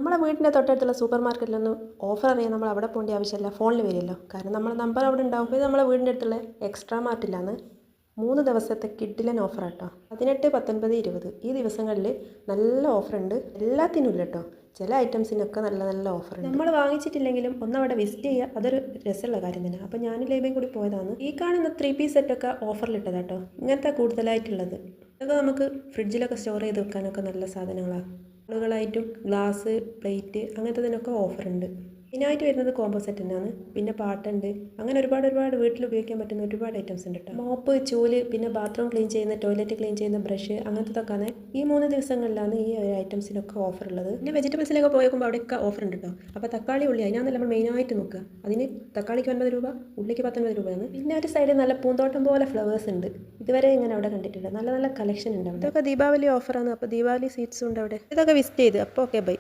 നമ്മളെ വീടിൻ്റെ തൊട്ടടുത്തുള്ള സൂപ്പർ മാർക്കറ്റിലൊന്നും ഓഫർ അറിയാൻ നമ്മൾ അവിടെ പോകേണ്ട ആവശ്യമില്ല, ഫോണിൽ വരുമല്ലോ. കാരണം നമ്മളെ നമ്പർ അവിടെ ഉണ്ടാവും. ഇത് നമ്മളെ വീടിൻ്റെ അടുത്തുള്ള എക്സ്ട്രാ മാർട്ടിലാണ് 3 ദിവസത്തെ കിഡിലൻ ഓഫർ കേട്ടോ. 18, 19, 20 ഈ ദിവസങ്ങളിൽ നല്ല ഓഫറുണ്ട്. എല്ലാത്തിനും ഇല്ല കേട്ടോ, ചില ഐറ്റംസിനൊക്കെ നല്ല നല്ല ഓഫറുണ്ട്. നമ്മൾ വാങ്ങിച്ചിട്ടില്ലെങ്കിലും ഒന്നവിടെ വിസിറ്റ് ചെയ്യുക, അതൊരു രസമുള്ള കാര്യം തന്നെ. അപ്പോൾ ഞാൻ ലേബയും കൂടി പോയതാണ്. ഈ കാണുന്ന 3 പീസ് സെറ്റൊക്കെ ഓഫറിലിട്ടതാണ് കേട്ടോ. ഇങ്ങനത്തെ കൂടുതലായിട്ടുള്ളത് ഇതൊക്കെ നമുക്ക് ഫ്രിഡ്ജിലൊക്കെ സ്റ്റോർ ചെയ്ത് വെക്കാനൊക്കെ നല്ല സാധനങ്ങളാണ്. ആളുകളായിട്ടും ഗ്ലാസ്, പ്ലേറ്റ് അങ്ങനത്തതിനൊക്കെ ഓഫറുണ്ട്. മെയിനായിട്ട് വരുന്നത് കോംബോ സെറ്റ് തന്നെയാണ്. പിന്നെ പാട്ടുണ്ട്, അങ്ങനെ ഒരുപാട് വീട്ടിൽ ഉപയോഗിക്കാൻ പറ്റുന്ന ഒരുപാട് ഐറ്റംസ് ഉണ്ട് കേട്ടോ. മോപ്പ്, ചൂല്, പിന്നെ ബാത്റൂം ക്ലീൻ ചെയ്യുന്ന, ടോയ്ലറ്റ് ക്ലീൻ ചെയ്യുന്ന ബ്രഷ് അങ്ങനത്തതൊക്കെയാണ് ഈ 3 ദിവസങ്ങളിലാണ് ഈ ഒരു ഐറ്റംസിനൊക്കെ ഓഫർ ഉള്ളത്. പിന്നെ വെജിറ്റബിൾസിലൊക്കെ പോയേക്കുമ്പോൾ അവിടെയൊക്കെ ഓഫർ ഉണ്ട് കേട്ടോ. അപ്പോൾ തക്കാളി, ഉള്ളി അതിനാണ് നമ്മൾ മെയിനായിട്ട് നോക്കുക. അതിന് തക്കാളിക്ക് 9 രൂപ, ഉള്ളിക്ക് 19 രൂപയാണ്. പിന്നെ ഒരു സൈഡിൽ നല്ല പൂന്തോട്ടം പോലെ ഫ്ലവേഴ്സ് ഉണ്ട്. ഇതുവരെ ഇങ്ങനെ അവിടെ കണ്ടിട്ടുണ്ട്. നല്ല നല്ല കളക്ഷൻ ഉണ്ട് അവിടെ. ഇതൊക്കെ ദീപാവലി ഓഫറാണ്. അപ്പോൾ ദീപാവലി സ്വീറ്റ്സും ഉണ്ട് അവിടെ. ഇതൊക്കെ വിസിറ്റ് ചെയ്ത്. അപ്പോൾ ഓക്കെ, ബൈ.